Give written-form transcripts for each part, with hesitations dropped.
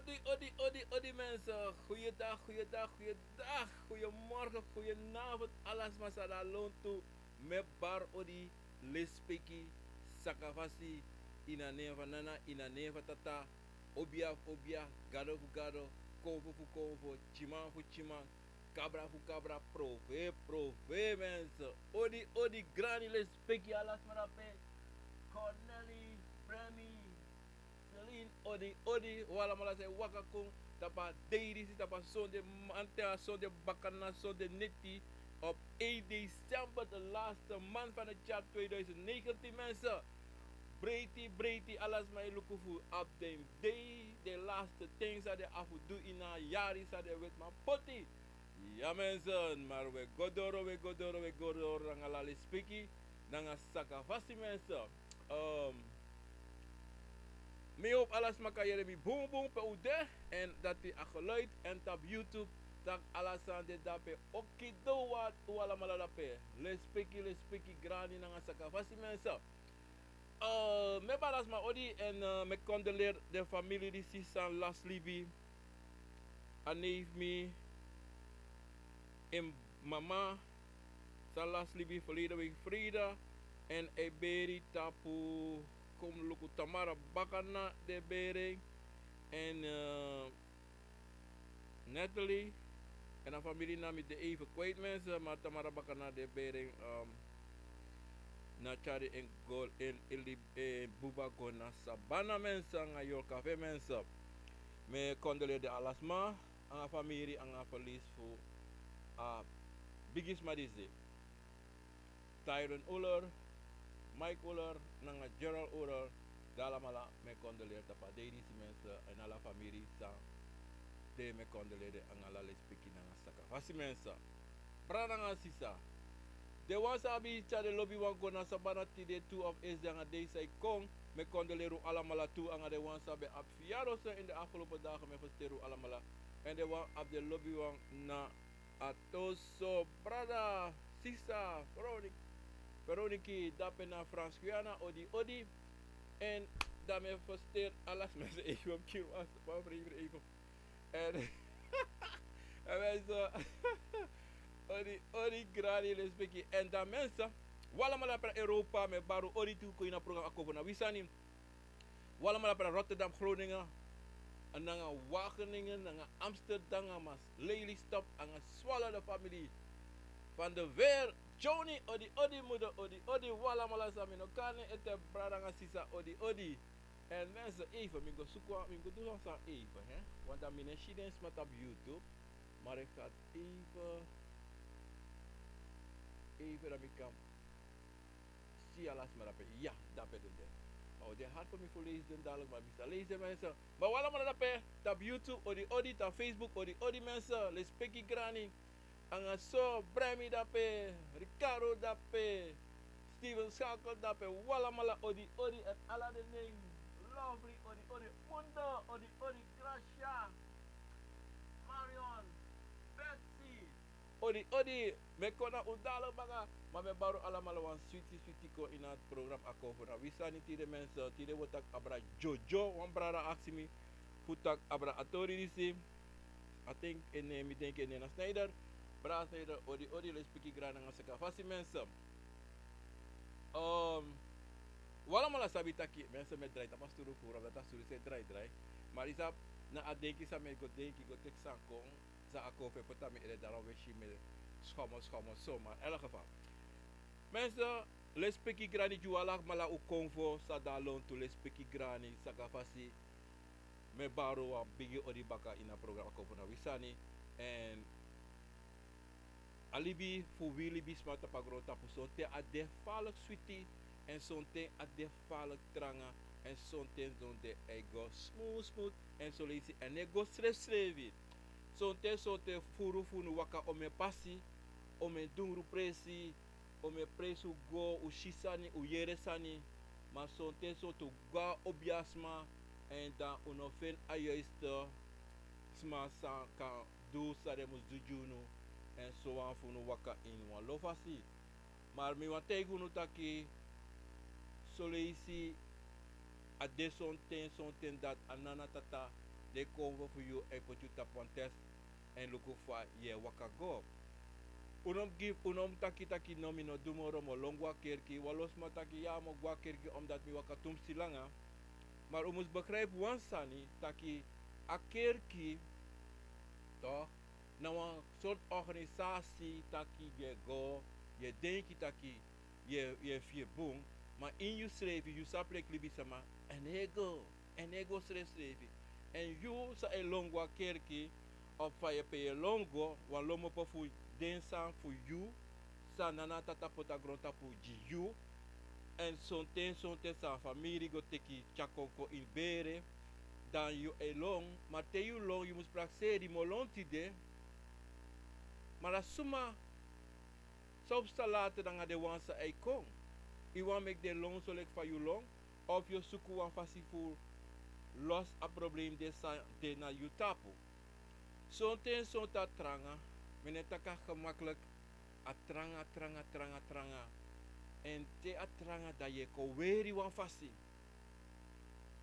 Odi mensen. Goeiedag, goeiedag, goeiedag. Goedemorgen, goedenavond. Alles masada lontu. Me bar odi. Lespeki. Sakavasi. Ina neva nana. Ina neva tata. Obia obia. Gado fu gado. Konvo fu konvo. Chiman fu chiman. Cabra fu cabra. Prove, prove mensen. Odi grani lespeki. Alas marape. Corneli. Bremi. Celine, odi, wala mala say waka kung tapa daily si tapa sonde ante sonde bakana sonde neti op 1 december, de laatste maand van het jaar 2019 mensen. Breiti, alles mij lukken voor op de day, de laatste things dat de afu doen in een jaar is dat de wet maar potti. Ja mensen, maar we godoro, rangalali spiki, nanga saka vasti mensen. Me op alles makayere mi boom boom pe ude en dat die a geluid en tap YouTube tak alasan de dape okido wat u alamala dape le speki grani nanga saka fasi mensa. Me balas ma odi en me condoleer de familie die si san las libi a neef mi en mama san las libi verleden week vrede en e beri tapu kom luku tamara bakana de bering en Natalie en haar familie nam ik de even kwijt mensen, maar Tamara Bakana de Bering na Chari en Gol in Buba Gona Sabana mensen, aan jouw café mensen. Me condoleer de alasma aan haar familie, aan haar verlies voor Bigis Madizi. Tyron Uller, Mike Uller, nanga Gerald Uller, dalamala me condoleer tapa deze mensen en alle familie sa de me condoleer aan alle lespiki nanga saka. Vasi mensen. Prananga sisa. De wasabi cha de lobby wan kona sabana ti de two of is danga de say kong. Me condoleru alamala toe anga de wasabi ap fiaro se in de afgelopen dagen me versteru alamala. En de wan ap de lobby wan na atoso brada sisa Veroniki dape na Frans Guyana odi en daarmee versteer alles mensen even op kilo was even en en wij zo odi grani respecti en dan mensen wala mala para Europa me baru odi tu ko ina program ako na wisani wala mala para Rotterdam Groningen en nanga Wageningen nanga Amsterdam mas Lelystad en swallow de familie van de weer Johnny odi moeder odi wala mala sami no kane ete brada nga sisa odi en mensen even mingo zoeken mingo doen ons aan even hè want dan mine shiden smat op YouTube maar ik ga even dat ik kan zie alles maar dat ja dat ben ik maar de hard voor me voor lezen dadelijk maar mis lezen mensen maar wala mala dat op YouTube odi op Facebook odi mensen les peki grani anga so Bremi dape Ricardo dape Steven Schakel dape wala mala odi en alla de ning lovely odi Mundo odi Gracia Marion Betsy odi me kona udala baga maar me baru alla mala wan sweetie ko in het programma ako voor na wisa ni tide mensen tide wotak abra Jojo wan brada aksimi futak abra atori disi I think in mi denk in na Snyder Brasneder odi les piki grana nga saka fasi mensen. Wala mala sabi taki mensen met draai tapas turu fura dat asuri se draai. Maar isa na adenki sa me go tek san kong za akofe pota me ere daarom we shimel schomo so maar in elk geval. Mensen les piki grani juala mala u konvo sa dalon to les piki grani saka fasi me baro wa bigi odi baka ina program ko na wisani en alibi voor Willy Bisma te pagrota pusonte a defalek sweetie en sonte a defalek tranga en sonte zonde ego smooth en so lazy en ego strevi sonte furu waka ome pasi ome dungru presi ome presu go u shisani u yere sani maar sonte so to ga obiasma en dan unofen a juiste sma san kan do saremus dujunu en so aan funu waka in wan lofasi maar mi wan tegu nu taki soleisi a de sonten dat anana tata they convo for you and put you tap one test and look for yeah waka go. Unom give unom taki taki no mi no dumoro mo longwa kerki walos ma taki ja mo gwa kerki omdat mi waka tum silanga. Maar u moet begrijpen wan sani taki a kerki toch na een soort organisatie taki je go je denki taki je vier boom maar in je schrijf je saplek libi sama en ego schrijf en you sa e longwa kerki of fa je pe je longo wan lomo po fu den san fu you sa nana tata pota gronta pu ji you en sonten sa family go teki chakonko in bere dan you along maar te you long you must praxer di molon tide maar as suma sobsta later dan de wansa ei kom I wan make de long so like for you long of you suku wan fasi voor los a probleem de sa de na you tapu sonten sonta tranga menetaka gemakkelijk a tranga en te a tranga da je ko weri wan fasi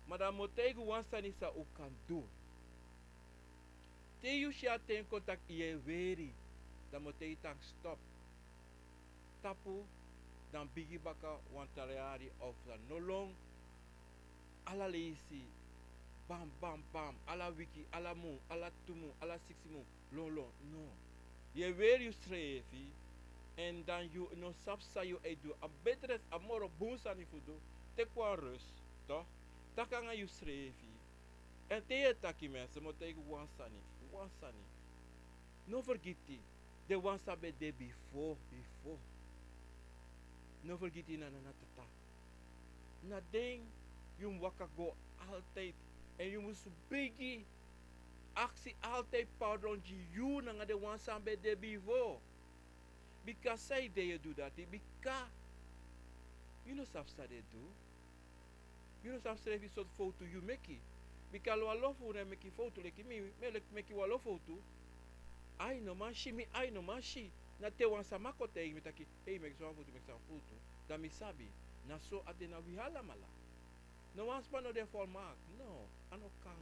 maar dan moet ik wan sani sa u kan doen te you sha ten contact je weri dan moet ik tak stop tapu dan bigi baka wan taleari of the no long ala leisi bam ala wiki ala moon ala tumu ala sixi moon long no je weer je strevi en dan you no sapsa you e do a better a moro bunsa ni fudo te kwa rus toch takanga you strevi en te taki mensen moet ik wan sani no forgeti de wan sabe de before no forgeti na tata na ding you waka go altijd en you must bigi actie altijd pardon you na de wan sabe de before because say they do that because you know sapsa they do you know sapsa if you sort photo you meki because lo alofu na meki photo like me meki walo photo ai no mashi na te wan samako te mi taki hey meki so foto da mi sabi na so adena wihala mala no wan spa no de formaak no ano kan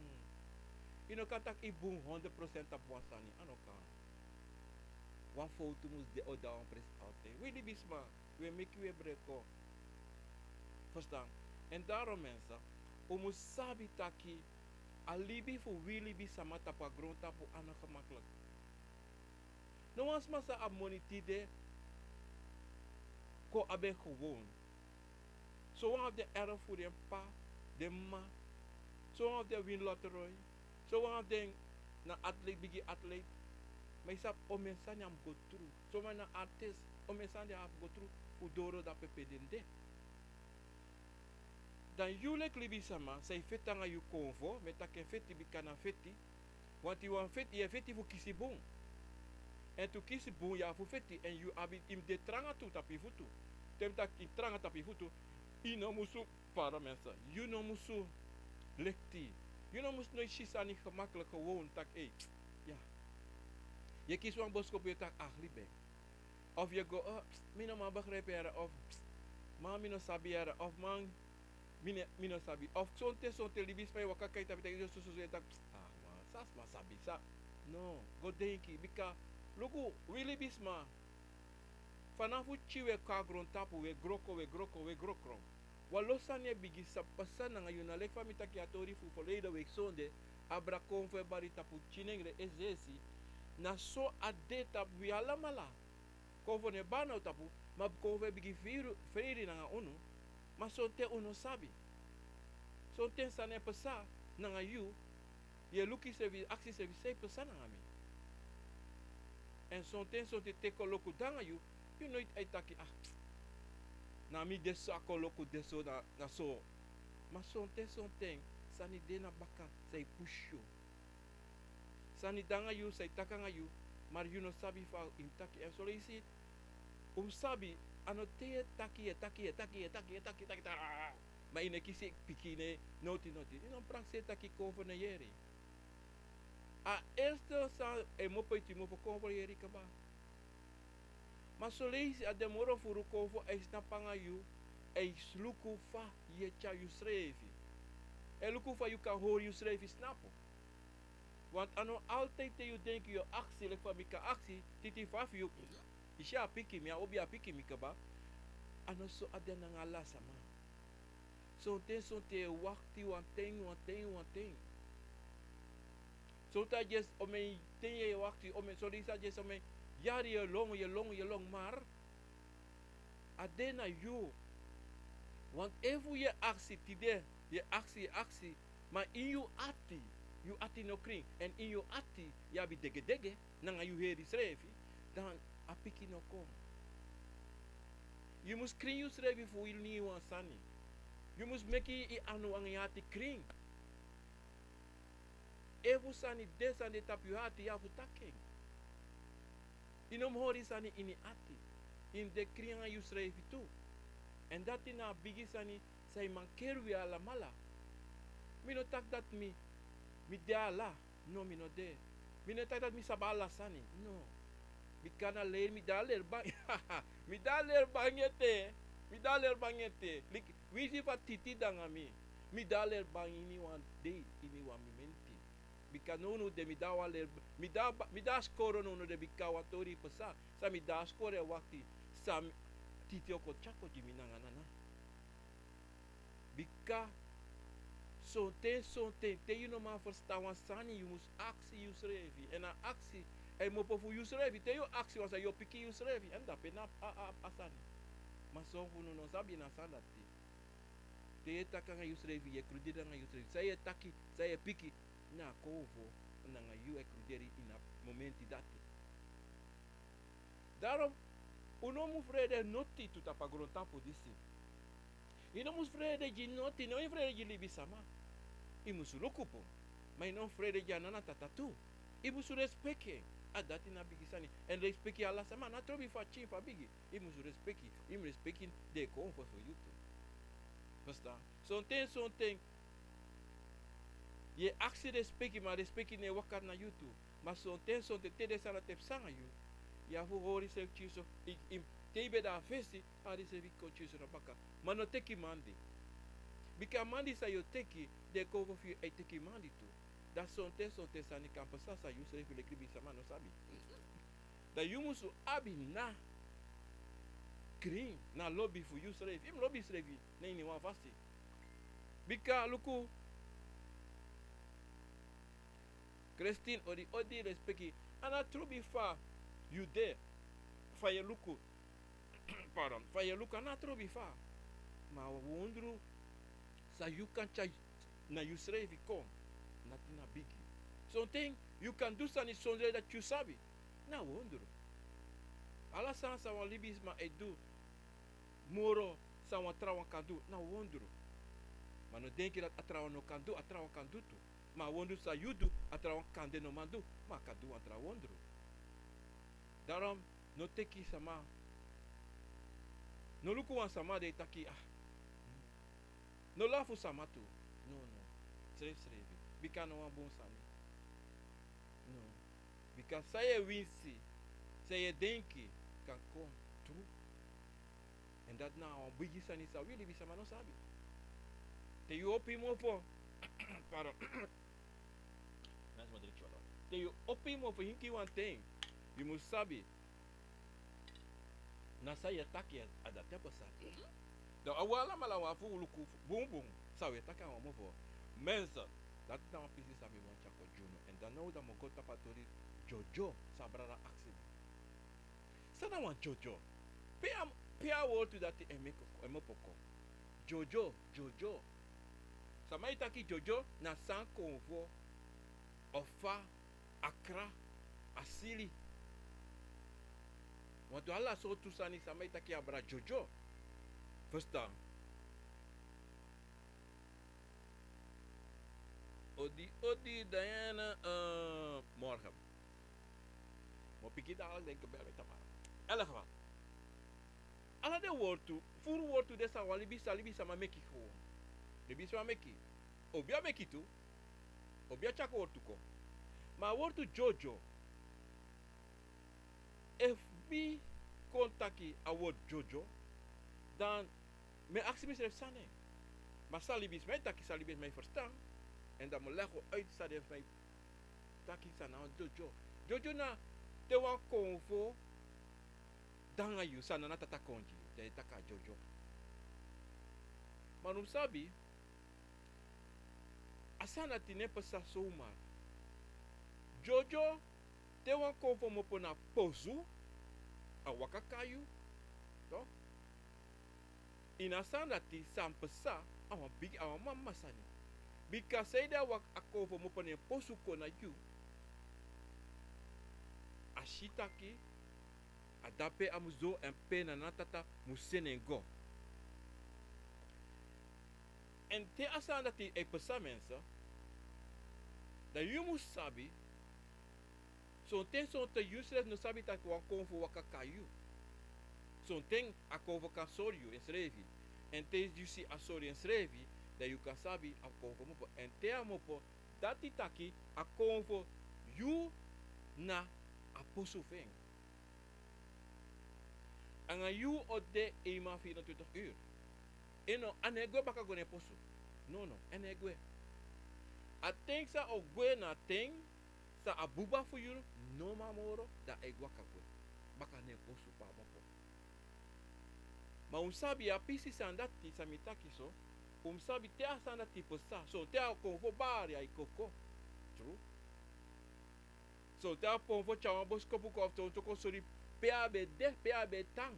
you know kan tak ibung 100% op wan sani ano kan wan foto mus de o da on pres altijd we die bisma we meki we breko verstaan en daarom mensen o mus sabi taki alibi fu wili bi sama tapa gronta pu ana gemakkelijk no wan sma sa ab monitide ko abe gewoon so one of the error voor de pa de ma so one of the win lottery so one of the na athlete bigi athlete maar isap o mensanya am go through so man na artist o mensanya am go through fu doro da pepe dende dan you like libi sama say fetanga you convo metake feti bikana feti want you want feti ye feti fu kisi bon en tu kisi bon ya fu feti en you abit im de tranga tu tapi futu tem tak ki tranga tapi futu ino musu para mensen you no musu lekti you no musu no shisa niet gemakkelijk gewoon tak ja je kies wan boskop je tak Libe of je go mi no ma begrijpen of ma mi no sabi of man mi no sabi of sonte libis pa waka kay tapi tak so tak man sas ma sabi sa no go denki bika lugu really bisma vanaf u chiwe kagron tapu we groko walosane bigi sapasa na ngayon na lek famita kiatori fu volledig week zonde abra konfe bari tapu chinengre ezesi na so adeta wi alamala konfo ne bana tapu ma konfe bigi friri na onu ma so te uno sabi so te sane pasa na ngayu ye luki service aksi service sei pasa na ngami en so te teko loku danga you nooit uitaki na mi deso ako loko deso na so ma sonte sani dena baka say push you sani danga you say takanga you maar you no sabi fa intaki en so isi sabi ano te taki ma ine kisi pikine noti non praxe taki konvo na yeri a eerste sa e mo peti mo konvo yeri kaba mas so leisi a demoro furu konvo e snapanga you e sluku fa ye cha you srevi e luku fa you kan hoor you srevi snapo Want ano altijd te je denken je actie, like van mika actie, titi fafi you. Isha piki mi, obi a piki mi kaba. Ano so adena nga alla sama. So te wakti wan ting. So ta just omen ten je wakti, omen so disa just omen yari je long, maar adena you. Want even je actie tide, je actie, maar in je ati no kring, en in je ati, ja bi dege, nanga you heri schrevi, dan apiki no kom. Je moet kring je schrevi voor je nieuwe sani. Je moet meki I anu ang yati kring. Evu sani desa de tap you hati ya futaking. Inom hori sani ini ati. In de kring you schrevi tu. En dat in a bigi sani, say man kerwi ala mala. Mi no tak dat mi de ala. No, mi no de. Mi no tak dat mi sabala sani. No. Mi kana leer, mi da leer bang. Mi da leer bangete. Mi da leer bangete. Wisi fa titi danga mi. Mi da leer bang ini wan day, ini wan mi menti. Bika no de mi da wa leer. Mi da skoro no de bika watori pesa. Sa mi da skore wakti. Sa titi oko chako jimi nanga nana. Bika sonte, te you no man verstaan wan sani, you must actie you schrevi. En a actie, e mo pofu you schrevi, te you actie was a yo piki you schrevi. En dat pen a sani. Maar zo no no sabi na sandati. Te je taka you schrevi, je krudira nga you schrevi. Say je taki, say je piki, na kovo, na nga you e krudiri in a momenti dati. Daarom, uno mu vrede noti tuta pagrontapo disi. Je no moet vrede je noti, no vrede je libi sama. Je moet lukupo. Maar je no vrede je nana tatatu. Je moet respecte. Adati na bigi sani. En respecte alla sama. Na trobi fa chin fa bigi. Je moet respecte. Je moet respecte de comfort voor you. Verstaan? Zo'n ting. Je actie respecte, maar respecte ne wakat na you. Maar zo'n ting te de sana tep sanga you. Ja, voor hori se chiso. Tebe da festi, ari se vi chiso na baka. Maar no teki mandi. Bika mandi sa yo teki, de koko fi e teki mandi tu. Da sonte sani kampasa sa you se fi le kribi sama no sabi. Da you musu abi na green na lobby fu you se fi. Im lobby se fi, ne ni wan fasti. Bika luku Christine odi respecti. Ana trubi fa you there. Fa ye luku. Pardon. Fa ye luku ana trubi fa. Ma wondru sa you can charge na you schrevi kom. Nothing a biggie. Something you can do something sonre that you sabi. Na wondru. Alla sa wan libis ma edu. Moro sa wan trawan kan do. Na wondru. Ma no denki dat atrawan no kan do, atrawan kan do tu. Ma wondru sa you do, atrawan kan de no man do. Ma kan do atra wondru. Daarom no teki sama. No luku wan sama de taki no lafu sama tu. No. Schrevi. Bika no wan bon sani. No. Bika sa ye winsi. Sa ye denki kan kom true. En dat na wan bigi sani sa wili bi sama no sabi. Te you opi mo po. Pardon. Te you opi mo po hinki wan ting. You must sabi. Na sa ye taki adate po sa. Da awala malawa fu luku bum. Sa ye taki wan mo po. Mensa. Dat na wan pisi sabi wan chako juno. En dan nou da mo kota patori Jojo sa brara accident. Sa na wan Jojo. Pia wotu dati emopoko. Jojo. Sa mai taki Jojo na san konvo. Ofa. Akra. Asili. Want alla sorto sani sa mai taki abra Jojo. Verstaan? Odi Diana morgen. Mo piki dadelijk denk ik bel met tamara. Alle geval. Alla de woordu, voor woordu de sa walibi sama meki gewoon. Libi sama meki. Obia meki tu. Obia chako woordu ko. Maar woordu Jojo. If me contacti a woord Jojo, dan mijn actie misref sane. Maar salibis mij taki salibis mij verstaan. En dan me leggen uit dat heeft mij taki sa na Jojo. Jojo na te wan konfo danga yu sa na tata konji. Te taka Jojo. Mas sabi, asana tine pesa soma. Jojo te wan konfo mo pona pozu a wakakayu. To? Inasana ti sampesa awan big awan mama sani. Bika saida wak akofo mo pone posu kona yu. Ashitaki adape amuzo en pena natata musenengo. En te asana ti e pesa mensa. Da yu musabi. So ten so te useless no sabi tak wan konfo wakakayu. So ten akofo kasoryu esrevi. En te you see asori esrevi. Da you kan sabi akofo mopo. En te amopo dati taki akofo yu na aposu feng. Anga yu ode ema 24 uur. Eno anegwe baka gone posu. No, anegwe. Ateng sa ogwe na teng sa abuba fu yu no mamoro da egwa kakwe. Baka ne posu pa mopo. Ma unsabi a pisi sandati sa mitaki so. Unsabi te asandati posa. So te a konfo bari a ikoko. True. So te a konfo chawan boskopu ko toko sori peabe de peabe tang.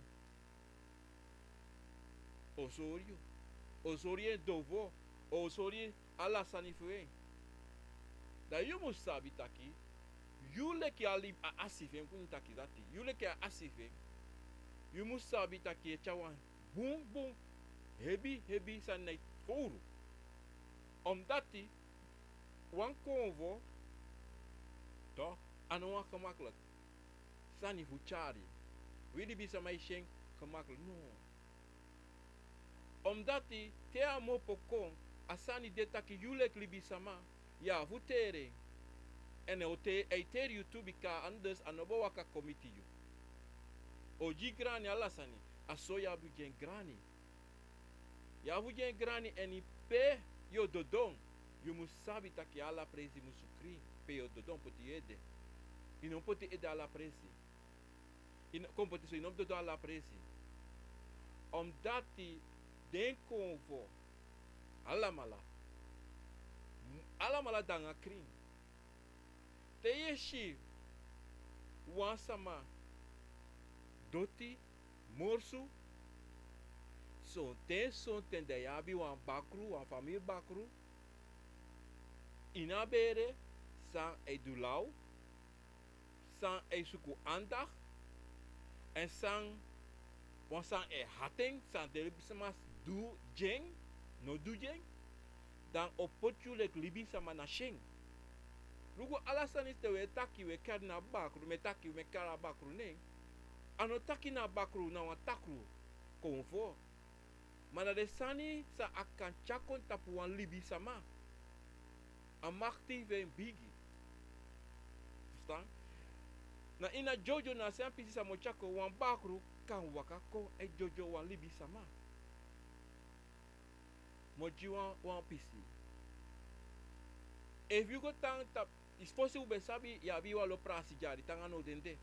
Osorio. Osorie dovo. Osorie alla sani fue. Da yu musabi taki. Yule ki ali a asife mkuni taki dati. Yule ki a asife. Yu musabi taki e chawan. Boom boom. Hebi sanai furu. Omdati. Wan konvo. To. Ano wan gemakkelijk. Sani fuchari. Wili bisa mai sheng gemakkelijk. No. Omdat die te amo pokon asani detaki yulek libisama ya vutere en ote eiter YouTube ka anders anobo waka komiti yu. Oji grani alasani asoya bugen grani. Ya bugen grani eni pe yo dodon. You musabi taki ala presi musukri pe yo dodon poti ede. Ino poti ede ala presi. Ino kompoti so ino dodon ala presi. Omdat die den konvo alamala danga kring te yeshi wansama doti morsu son ten de yabi wan bakru wan famil bakru inabere san edulau san suku andag en san wansan hating san delibismas du jeng no du jeng dan opotulek libi sama na sheng. Rugo alasan is te we taki we kar na bakru me taki me kara bakru ne. Ano taki na bakru na wan takru konfo. Mana de sani sa akan chakon tapu wan libi sama. Amakti ven bigi. Verstaan? Na ina Jojo na sen pisi sa mo chako wan bakru kan wakako e Jojo wan libi sama. Moji wan pisi. If you go tang tap, is possible be sabi ya biwa lo prasi jari tanga no dende.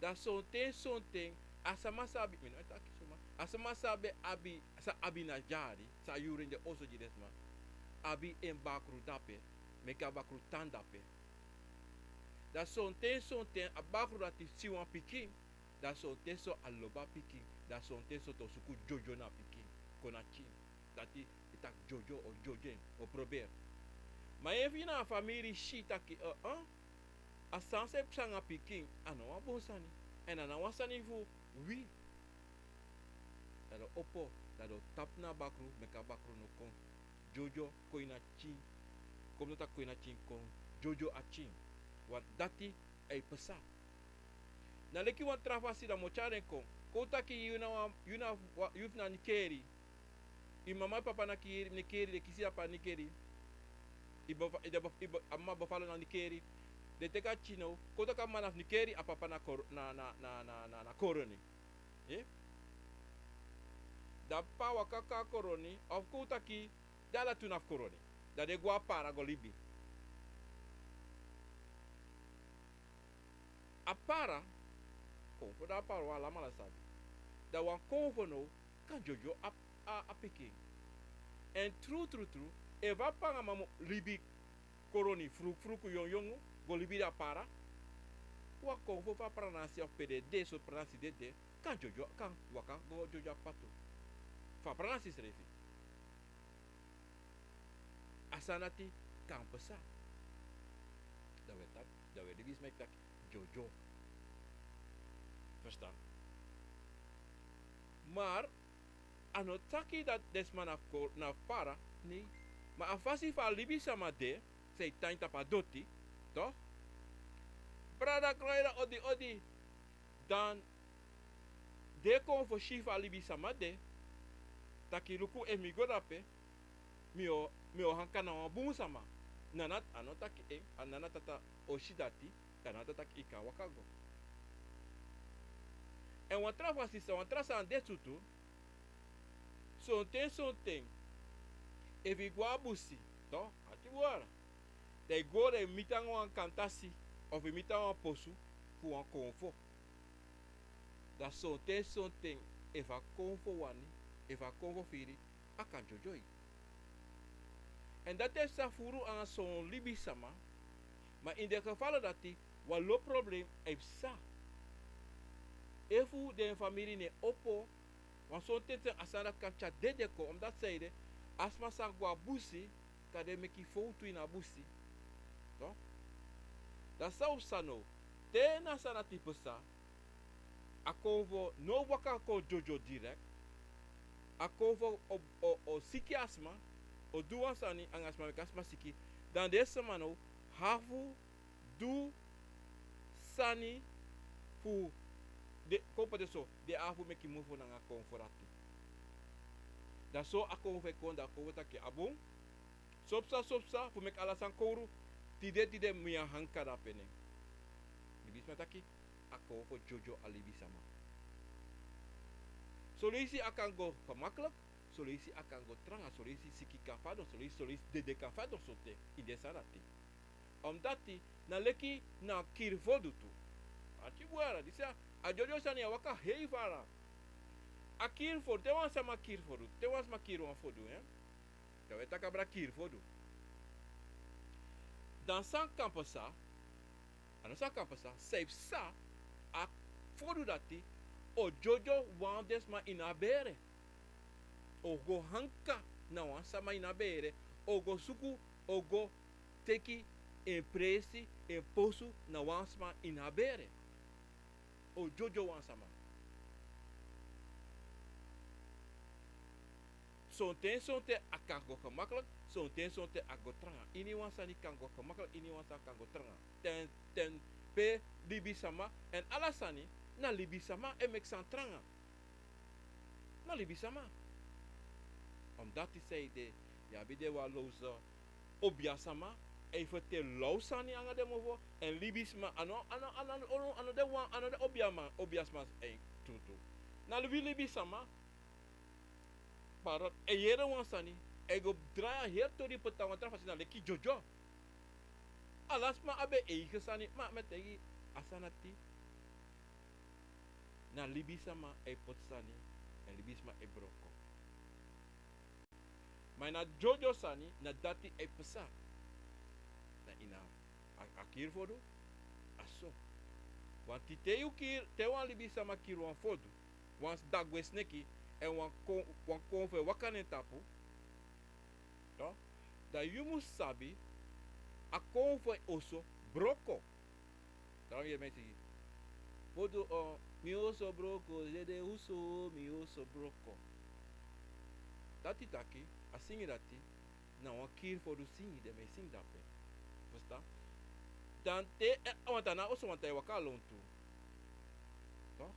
Da sonten asama sabi mino taki suma. Asama sabi abi na jari sa yurin de oso jidesma. Abi en bakru dape, meka bakru tan dape. Da sonten a bakru dati siwan pikin. Da sonten so aloba pikin. Da sonten so to suku Jojo na pikin. Konachi. Dati itak Jojo o Jojen o probeer. Maar even na family shit taki asanse psanga pikin ano wa bonsani. En ana wasani fu wi. Dado opo dado tapna bakru meka bakru no kon Jojo koina chin. Kom nota koina chin kon Jojo a chin. Want dati ay pesa. Na leki wan trafasi da mocharen kon. Kota ki yuna nikeri. I mama papa na nikeri de kisi apa nikeri. Amma bafalo na nikeri. De teka chino. Kota ka manaf nikeri apapa na koroni. Eh? Da pa wakaka koroni. Of kota ki dala tunaf koroni. Da de gua para go libi. A para, konfo da para wa lama la sabi. Da wan konfo no, kan jojo a piki. En true, e va panga mamo libi koroni fru ku yon go libi da para. Wa konfo fa pranasi of PDD so pranasi dede, kan jojo kan waka go jojo a pato. Fa pranasi srefi. Asanati kan pesa. Da we libis mek tak jojo. Verstaan? Maar ano taki dat desman na para, nee. Maar a fasi fa libi sama de, sei tain tapa doti, toch? Prada kroida odi, dan de kon fo shifa libi sama de, taki luku emigo dape, mio hankana wa bun sama. Nanat ano taki anana tata oshidati, kanata taki ika wakago. En wan tra fasi sa, wan tra sa an de tutu, son ten, evi gwa busi, to, ati wara. De go de mitang wan kantasi, of mitang wan posu, fu wan konfo. Da son ten, eva konfo wani, eva konfo firi, akan jojoi. En dat is sa furu aan son libi sama, maar in de gevallen dat die, walo probleem, heeft sa. Efu de familie ne opo, want zo'n tenten asana kapcha dedeko, omdat zeiden, asma sa gwa busi, kade meki foto in a busi. Toch? Dat zou sano, tena sana type sa, akovo no waka ko jojo direct, akovo o siki asma, o duwa sani ang asma mek asma siki, dan deze mano, hafu, du, sani, fu, de kopa de so, de afu meki mufo nanga konforati. Da so ako fe kon da ko taki abung, sopsa, fu mek alasan koru, tide miya hankara pene. Libis mataki, ako fo jojo alibi sama. Solusi akan go gemakkelijk, solusi akan go tranga, solusi siki kafado, solusi dede kafado sote, ide sanati. Omdat die na leki na kirvodu tu. Ati buara, disa a jojo sani a waka hei fara. A kirvodu, te wan sama kirvodu, te wan sama kirwan fodu, te weta kabra kirvodu. Dan san kampasa, ano san kampasa, safe sa, a fodu dati, o jojo wan desma inabere. O go hanka na wan sama inabere, o go suku, o go teki impresi, imposu na wan sama inabere. O jojo wan sama. Zo'n te akan go gemakkelijk, zo'n te ago tranga. Ini wan sani kan go gemakkelijk, ini wan sa kan go tranga. Ten pe libi sama en alla sani na libi sama e mek san tranga. Na libi sama. Omdat die zei de, ja bide wa loze obia sama, even te low sani anga de movo en libi sama ano de obia sama tutu. Na libi sama para eyere wan sani ego dra her to di petawan tra fasina leki jojo alasma abe eige sani ma metegi asanati na libi sama e pot sani en libi sama e broko maar na jojo sani na dati e pesa na ina akir fodo aso want te wan libi sama kir wan fodo wan dagwesneki en wan konfe wakane tapu, to, da you sabi, a konfe oso broko. Daarom je mensen hier. Podo mi oso broko, zede uso mi oso broko. Dati taki, a singi dati, na wan kir for du singi de me sing dape. Versta? Dan te, want na oso want waka lon tu. To?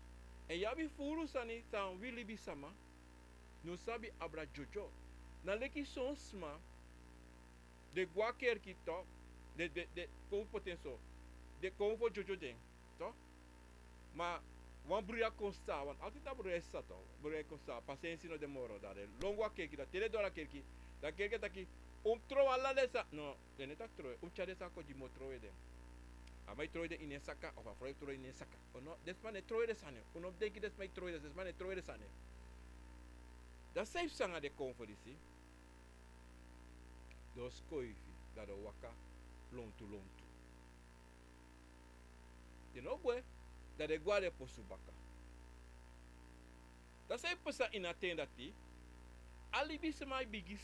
En yabi furu sani tan wili bisama, no sabi abra jojo. Na leki son sma, de guaker ki to, de kon potenso, de kon fo jojo den, to? Ma wan bruya consta, wan altijd na bruya sa to, bruya consta, pasensi no demoro da de longwa kerki da tele dora kerki, da kerki taki tro alla desa, no, de netak tro, chade sa ko di mo tro den. Amai troide in een saka of afroi troide in een saka. Ono, des man troide sane. Ono denki des mai troide, des man troide sane. Dat safe sanga de konferentie. Dos koifi dat de waka lontu lontu. You know boy, dat de guarde posubaka. Dat safe pesa in atenda ti. Alibi semai bigi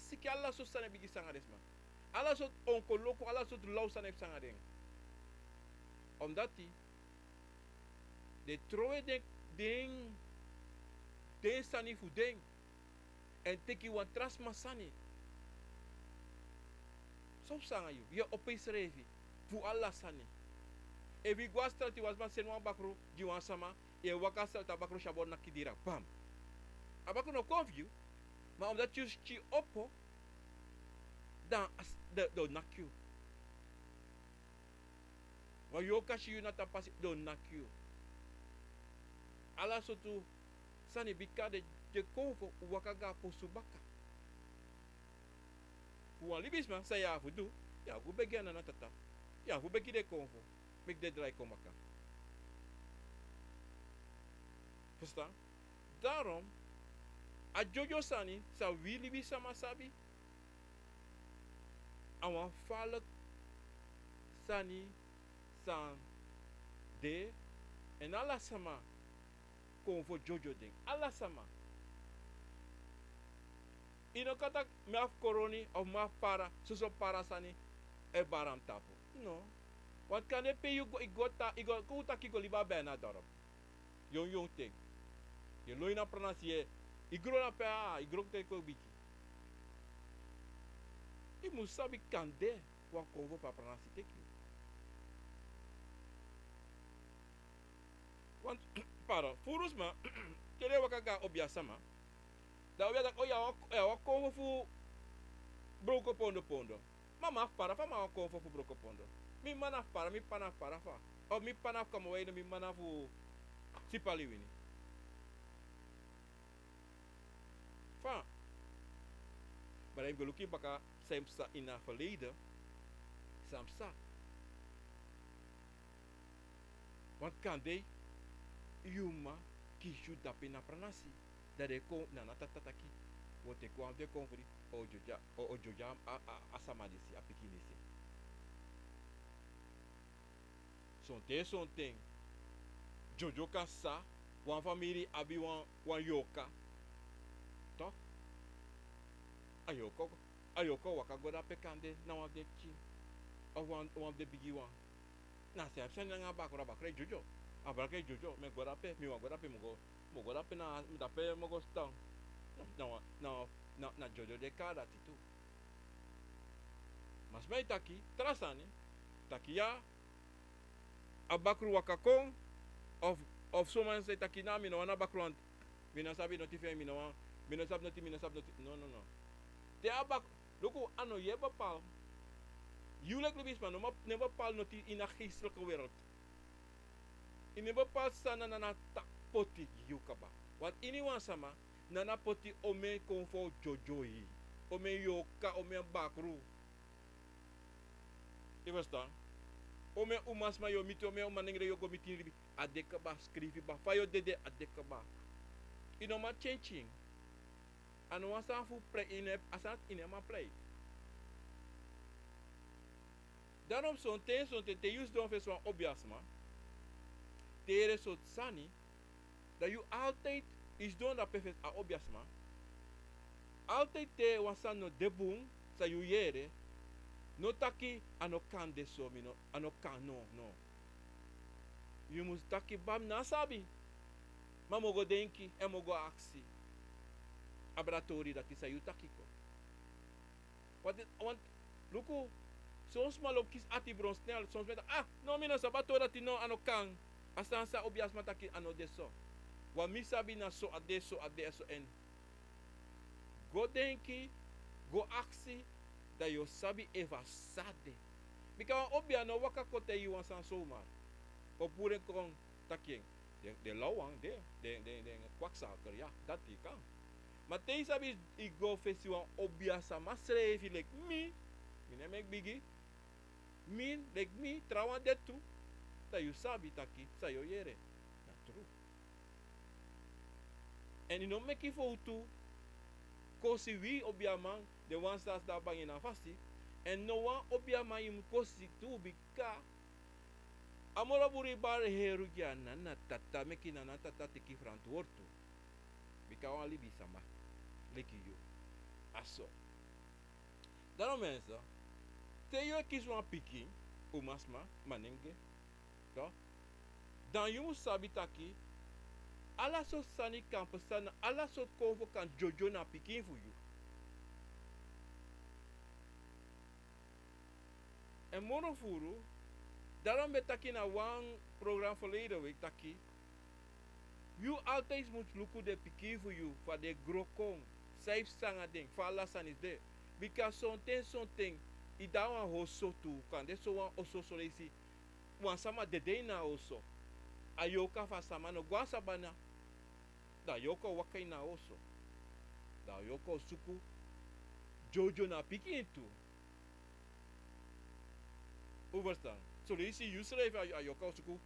siki alla so sane bigi sanga des man. Alla so onko loko, alla so lau sane sanga ding. Omdat die de troe den sani fu den en teki wan trasma sani. So sanga you, je opis revi fu alla sani. E vi guastra ti wasma senwa bakro di wan sama e wakasa ta bakro shabon nakidira bam. Abakro no confuse, maar omdat je ski oppo dan de nakju. Wa yo kashi you nata pasi do nakju. Ala sotu sani bika de konfo wakaga posubaka. Wan libisma sa ya fudu, ya fu begi na tata. Ya fu begi de konfo. Mek de drai komaka. Verstaan? Daarom a Jojo sani sa wili bi sama sabi. Awan falak sani san de en alla sama konfo Jojo ding. Alla sama. Ino kata maf koroni of maf para suso para sani e baram tapo. No. Want kan e pe you go igota kuta kiko liba bena dorop. Yung ting. Je loina pronasie igro na pe igro te ko biki. I musabi kande wa konvo pa pronasie teki. Want para furus ma kele wakaga obiasama. Da obia da oya wa konvo fu broko pondo. Mama para fa ma wa konvo fu broko pondo. Mi mana para mi pana para fa. O mi pana kamo we mi mana fu sipali wini. Fa. Maar ik wil ook baka samsa in het verleden. Samsa. Want kan de yuma kishu dape na pranasi. Dat de kon na natatataki. Wat ik kwam de konfri ojoja asamadisi apikinisi. Son ting. Jojo kasa. Wan family abi wan yoka. Toch? Ayoko waka go da pekande na wan de chi. Of wan de bigi wan. Na se apsen nga bakra Jojo. Abrakre Jojo me go da pe mi wan go da pe mo go da pe na da pe mo go stang. Na Jojo de kada titu. Mas mai taki trasani. Taki ya abakru wakakong of someone say taki na mi no wana bakruant. Mi na sabi notify mi no wan. Mi no sab noti. No. Te abak loko ano je bepaal. Huwelijk libis man, maar ne bepaal noti in een geestelijke wereld. In ne bepaal sana na tak poti yukaba. Want iniwan sama na poti ome konfo jojoi. Ome yoka, ome bakru. Je verstaan? Ome umas ma yo miti, ome umanengre yo go miti libi. Adekaba skrivi ba. Fayo dede adekaba. Inoma changing. Ano asa fu play in asat in ma play. Daarom zo'n te use doen voor zo'n objasma. Tere soort sani. Dat je altijd is doen dat perfect a objasma. Altijd te wasan no debung sa you yere. No taki ano kan de so mino ano kan no. You must taki bam na sabi. Ma mogo denki e mogo aksi. Abratori dat is a you taki ko. Want luku soms maar op kies ati bron snel soms met no mina sabato dat no ano kan asansa obias mataki ano deso wa misabi na so adeso en go denki go aksi da yo sabi eva sade bika obia no waka kote you wan san so maar op pure kon taking de lawang de kwakzaker ja dat die kan maar te sabi I go festival obia sa masrevi like me neem ik bigi Min, like me, trawan det tu, dat you sabi taki, sa yo yere. Na true. En ino meki fo tu, kosi wi obiaman, de wan stas da bang in a fasi, en no wan obiaman yim kosi tu bika, amora buri bar heru gya na tata meki na tata teki frant wortu. Bika wan libi sama, leki yo. Aso. Daarom mensen, te je kies wan piki, umasma, manenge, toch? Dan je moet sabi taki, alla so sani kan pesana, alla so kovo kan jojo na piki voor je. En monofuru, daarom ben taki na wan program verleden week taki, you altijd moet luku de piki voor je, voor de grokong, safe sanga ding, voor alla san is there. Because something, i da wan hoso tu, kan de so wan oso so lesi, wan sama de de na oso. Ayoka fa sama no gwa sabana. Da yoko wakai na oso. Da yoko suku jojo na piki into. Overstaan. So lesi you schrijf ayoka suku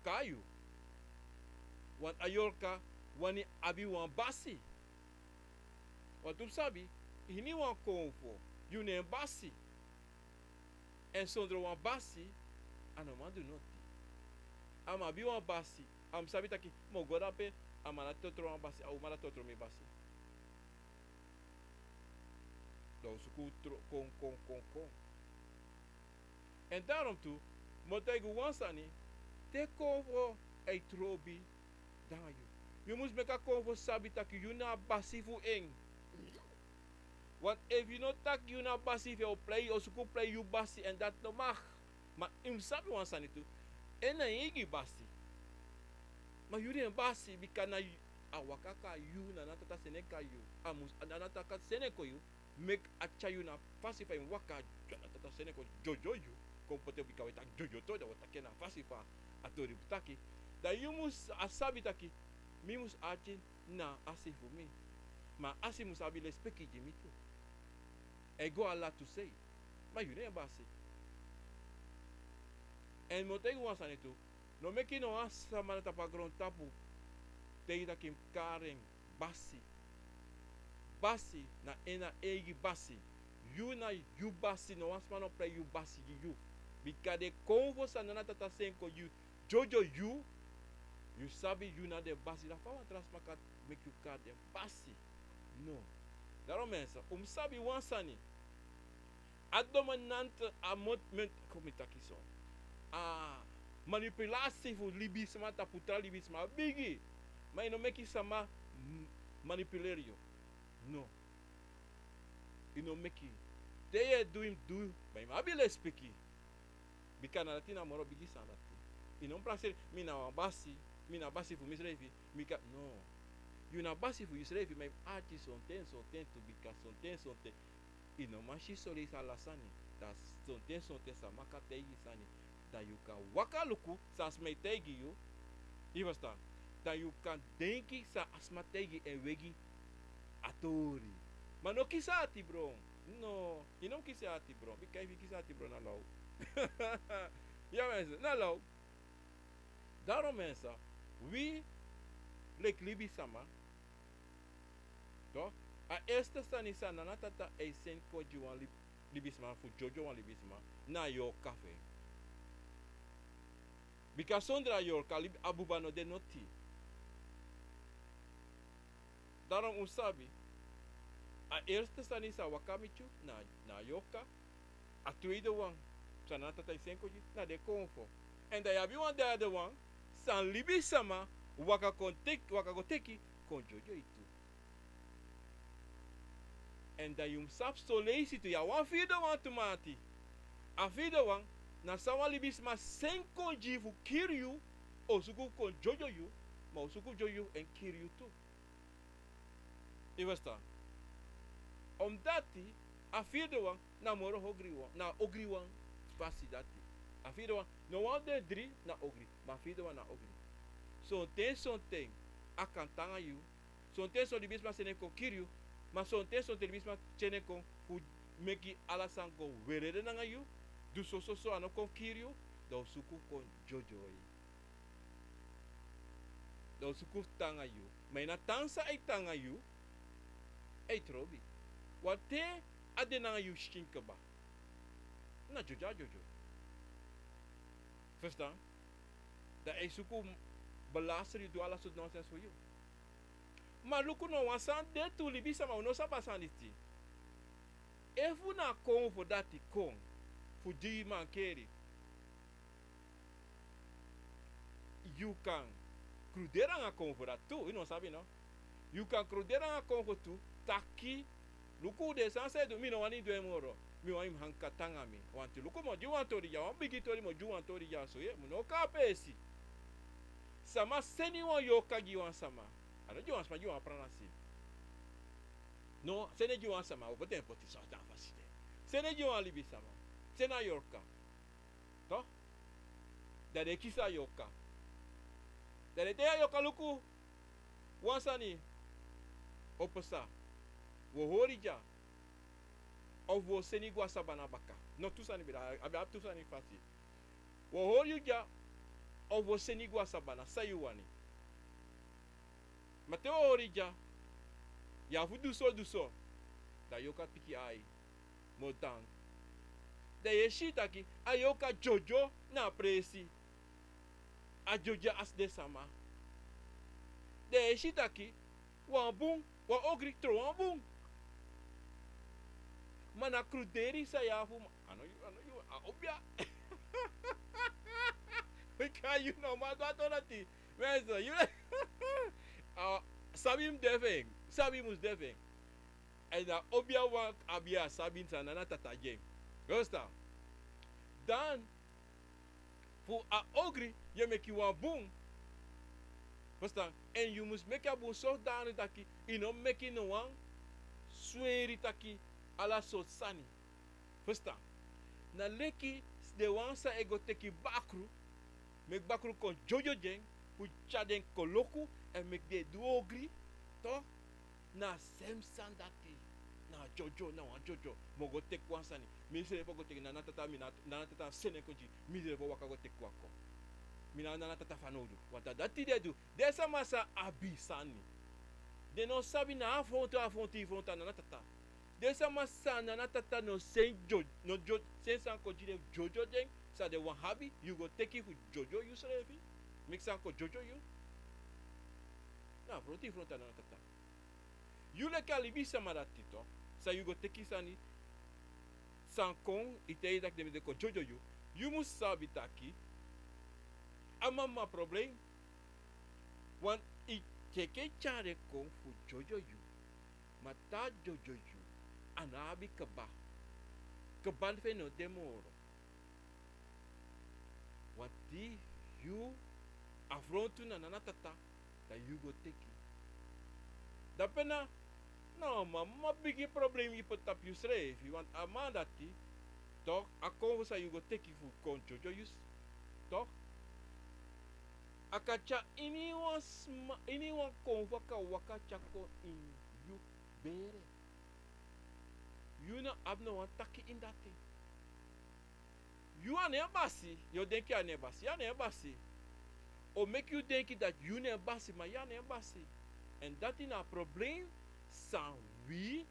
kayu. Want ayoka wani abi wan basi. Want u sabi, hini wan konfo, you ne basi. En zonder wan basi, anoman do not. Ama bi wan basi. Am sabi taki, mo goda pe, amana totro wan basi, au mala totro mi basi. Dan suku kon. En daarom toe, moet ik wan sani, te konfo ei trobi dan you. You must make a konfo sabi taki, you na basi fu eng. Want if you not tak you na basi if you play or suku play you basi and dat no mag. Maar im sabi wan sani tu. En na igi basi. Maar you den basi bikana awakaka you na natata seneka you. Amus na nataka seneko you. Make acha you na fasi fa im waka natata seneko jojo you. Kompote bikawe tak jojo to da watake na fasi fa atori butaki. Da you mus asabi taki. Mi mus achi na asi fu mi. Maar asi mus abi le speki jimito. I go alla to say. Maar you never say. En motei wan sani tu. No meki no asa mana tapa gron tapu. Teida kim karen basi. Basi na ena egi basi. You na you basi no asma no play you basi you. Because de konvo sanana tata senko you. Jojo you. You sabi you na de basi. Da fa wan transmaka make you card dem basi. No. Daarom mensen, sabi wan sani. Adominante amotment komitaki so. Manipulatie voor libisma taputra libisma bigi. Maar ino meki sama manipulerio. No. Ino meki. Teye do. But ima abile speki. Bika na latina moro bigi sanati. Ino place mina basi. Mina basi fu misrevi. Mika no. You na basi fu misrevi. Maar achi sonten to bika sonten. Ino mashi soli sa la sani. Da sonten sa maka tegi sani. Dat je kan waka luku sa asma tegi you. Je verstaan? Dat je kan denken sa asma tegi en wegi atori. Maar no kisati bro. No, je no kisati bro. Bika even kisati bro na lau. Ja mensen, na lau. Daarom mensen, wie lek libi sama. Toch? A eerste sani sa nanatata e sen koji wan libisma fu jojo wan libisma na yo cafe. Because zonder York, abuba no de noti. Daarom usabi. A eerste sani sa wakamichu na yoka. A tweede one. Sanata tai senkoji na de konfo. En da yabi one derde one. San libi sama waka goteki kon jojo itu. En da yum sap so lazy to ya one vierde one tomati. A vierde one. Na sawa libisma senko jivu kiryu osuku kon jojo you ma osuku jojo en kiryu tu. Je verstaan? Omdat die a vierde wan na moro hogri wan na ogri wan fasi dati. A vierde wan no wan de 3 na ogri ma vierde wan na ogri. So ten a kantanga you. So ten libisma senko kiryu ma so ten libisma cheneko fu meki ala sanko werede nanga you. Du so ano kon kirio, do suku kon jojo yi. Do suku tanga yu. Maar na tansa ay tanga yu, ay trobi. Wate adena yu shinkaba. Na joja jojo. Verstaan? Dat ay suku belaster yu do alla soort nonsense voor you. Maar luku no wansan de tu libi sama uno sabasan iti. Efu na kon for dati kon. Fu di man keri. You can crudera nga kon for dat too. You know sabi no? You can crudera nga kon for tu. Taki. Luku de sanse do mi no wani do emoro. Mi wani hankatanga mi. Wanti luku mo juwan tori ya. Wan bigi tori mo juwan tori ya so ye. Muno ka pesi. Sama seni wan yoka giwan sama. Ano juwan sama juwan pranasi. No, sene juwan sama. Opo tempo ti sa dan fasi de. Sene juwan libi sama. Sena yorka. To? Dade kisa yoka. Dade te yoka luku. Wansani. Oposa. Wo horija. Of wo seni gwa sabana baka. No tusani bida. Abi ap tusani fasi. Wo horija. Of wo seni gwa sabana. Sayuwani. Mateo horija. Ya fu duso. Da yoka piki ai. Modang. Da ye shitaki. Ayoka jojo na presi. A joja as de sama. Da ye shitaki. Wan boom. Wan ogri tro wan boom. Mana cruderi sa ya fu. Ano you. Obia. Because you know ma do nati. Menso you. Sabim deveng. Sabimus deveng. En da obia wan abia sabin sanana tata game. Gosta. Dan voor a ogri je make you one boom. Verstaan? En you must make a boom zodanig dat je no make no one sweeri taki alla sani. Verstaan? Na leki de wan sa ego teki bakru. Make bakru kon jojo jeng. Fu chaden koloku en make de du ogri. To? Na semsan dati. Na jojo na wan jojo. Mogo tek wan sani. Misere po go tek na natata mi na natata sene koji. Misere po waka go tek wako. Mina na natata fanodu. Wata dati de du. Desa masa abisani. De no sabi na afronta na natata. Desa masa na natata no sen jojo. No jojo. Sen san koji de jojo jeng. Sa de wan habi. You go take it for jojo you serefi. Mix san ko jojo you. Na afronta na natata. You le kalibi sama dati to. Sa you go take it sani. San kong ite dak de ko jojo you. You must sabi taki. Amama problem. Want i keke chare kong fu jojo you. Mata jojo you. Anabi kaba. Kaban fe no demoro. Want di you afrontu na nanatata. Da you go take it. Dapena. No, ma bigi problem you put up you say. If you want a man that talk, a conversa you go take it for con jojo you talk. Akacha anyone convoca waka chako in you bere. You know have no one taki in that thing. You are near basi, you think you are near basi, you are near basi. Or make you think that you near basi, ma you are near basi. And that is a problem. San we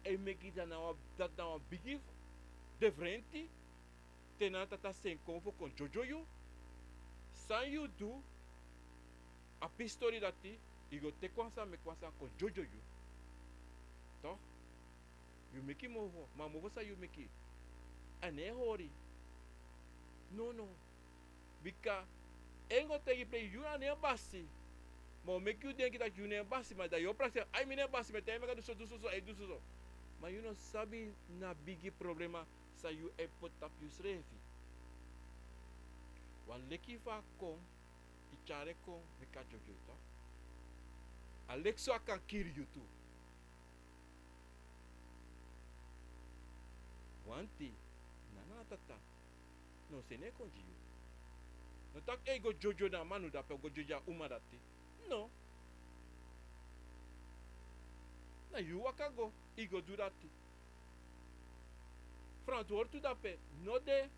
e make it that now big differenti tenata ta sen convo con jojo you san you do a pistori dati you go take kwasa me kwasa con jojo you to you make it move ma move sa you make it and e hori no because engo take play you are near basi. Maar make you think that you never basi, maar dat je opdracht I mean basi met hem do so. Maar you know sabi na bigi problema sa you e put up you srefi. Wan leki fa kom, I chare kom me ka jojo ta. Alexo kan kiri you too. Wanti na tata. No se ne konji you. No tak e go jojo na manu da pe go joja uma dati. No. Na you waka go, he go do that. verantwoord dape no de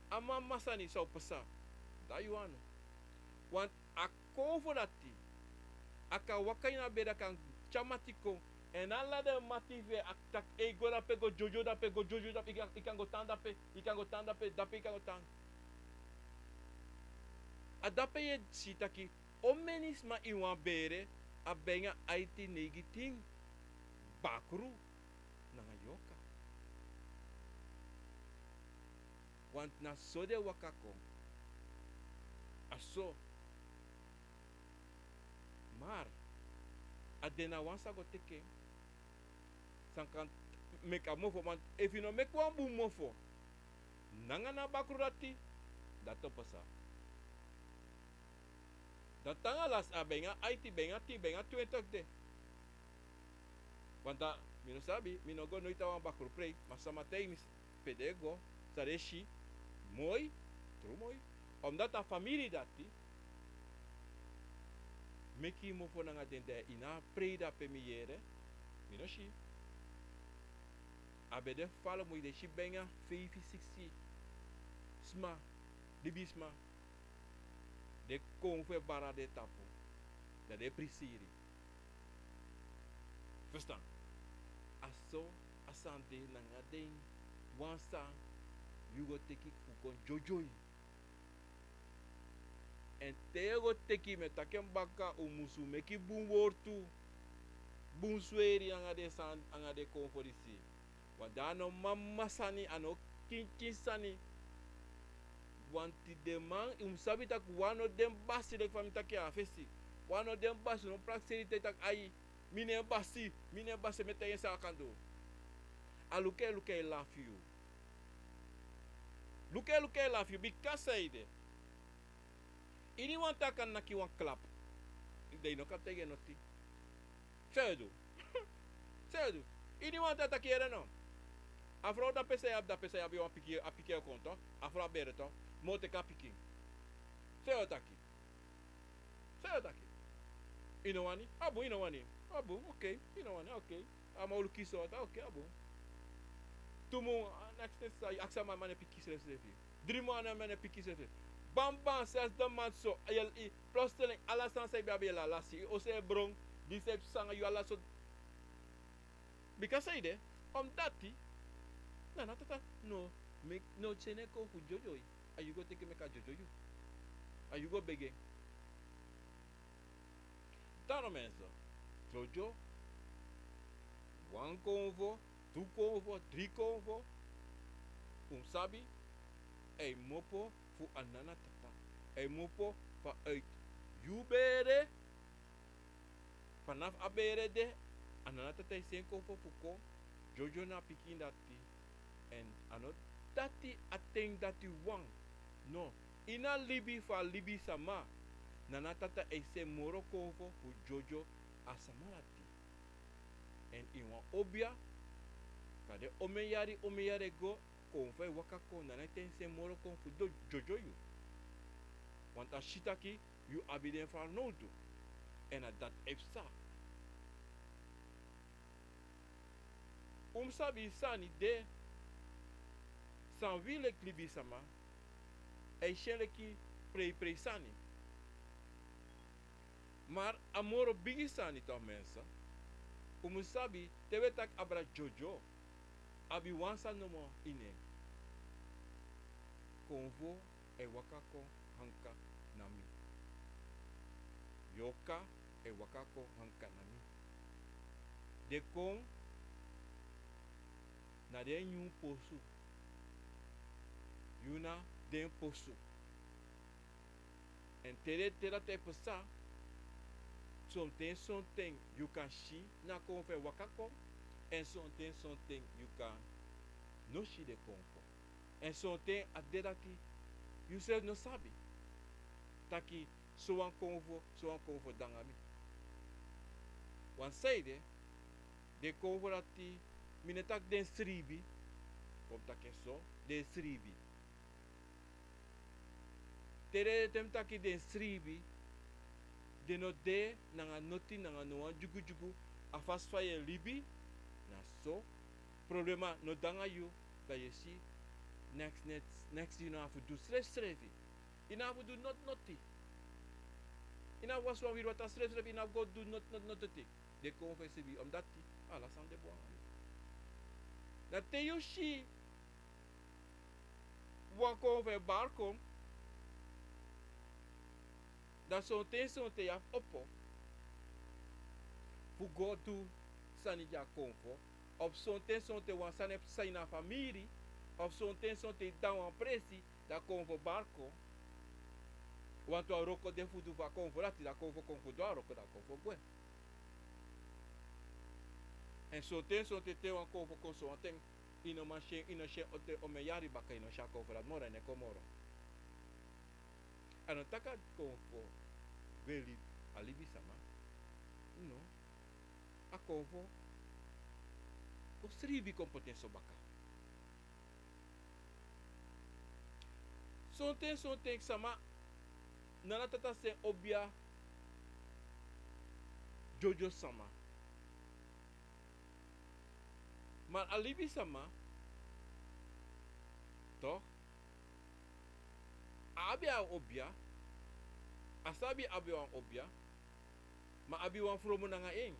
ama masani zou pesa da yuano want a konvo dati aka wakaina beda kan chamatiko en alla de motive ak ego da pe go jojo da pe go jojo da pe ikan go tanda pe ikan go tanda pe da pe ikan go tanda adape ye sitaki omenis ma iwan bere a benga IT negating bakru na yoka want na sode wakako aso mar adena wansa go teke sankan make a mofo want if you no make one boom mofo nanga na bakru rati dato pasa datanga las a benga IT benga ti benga 20 de want da mi no sabi mi no go noita wan bakru play masama tenis pedego sareshi moi tru moi omdat a família dati meki mofo nanga dende ina preda pe miere mi no shi abede fala mo de shi benga 50-60 sma libisma de konfe bara de tapo da de prisiri verstaan aso asante nanga den wansa you go take it fukon jojoi en tego teki me takem baka o musu meki bun wortu bun sweri anga de san anga de konforisi wadano mamma sani ano kinkin sani wanti de man sabi tak wano dem basi de famita ke afesi wano dem basi no prakseri tak ai mine basi mete yesa akando aluke luke laugh you luke laugh you because ide ini wanta kan naki wan klap de no kan tege noti sedu sedu ini wanta takiere no afro da pese abi wan piki konto afro bereto mote kapiki sedu taki inowani abu okay inowani okay ama uluki so okay abu tumu next say aksama mane piki sefi drimo ana mane piki sefi bamba ses de matso ayel I plotseling alla sanse baby la lasi o se bron di se sanga yu alla so because ide dati na tata no me no chene ko fu jojo ayu go take me ka jojo yu ayu go bege tano menso jojo one convo two convo three convo sabi e mopo fu anana tata e mopo fa uit yubere vanaf abere de anana tata sen convo fuko jojo na pikin dati en anot dati ateng dati wang no ina libi fa libi sama nana tata ese moro convo fu jojo asamalati en iwan obia kade omeyari go konfe wakako nana tense moro kon fu do jojo yu want a shitaki yu abiden fa nodu en a dat epsa sabi sani de san wile klibi sama e sheleki prei sani maar amoro bigi sani toch mensa sabi tewe tak abra jojo abi wansa no mo ine konvo e wakako hanka nami yoka e wakako hanka nami de kon na de nyun posu yuna den posu en tera te pesa something you can see na konve wakako en something you can no shi de konvo en something adedaki you say no sabi taki so an konvo dangami wan seide de konvo rati minetak den sribi kom take so den sribi tere tem taki den sribi de no de nanga noti nanga no jugu afas faye libi na so Problema no danga you dat je ziet next you nou have to do stress. You nou have to do not nothing. You nou was one weer wat stress you nou go do not nothing. De komen van CB omdat die alles aan de boan. Dat te you see wat komen van bar kom. Dat zo'n te je oppo. Fu go to sani ja konfo. Of zo'n te wan sani zijn na familie. Of zo'n te dan wan presi. Dat konfo barko. Want we roko de fudu va konfo dat da konfo do roko da konfo gwe. En zo'n te wan konfo konso wan ten. Ino shen ote omeyari baka ino sha konfo dat mora ne komoro. En taka konfo veli alibi sama. No. A konfo ko sribi kompetenso baka. Sonten sama nana tata se obia Jojo sama. Maar alibi sama toch? Abia obia asabi abi wan obia ma abi wan fromo nanga ing.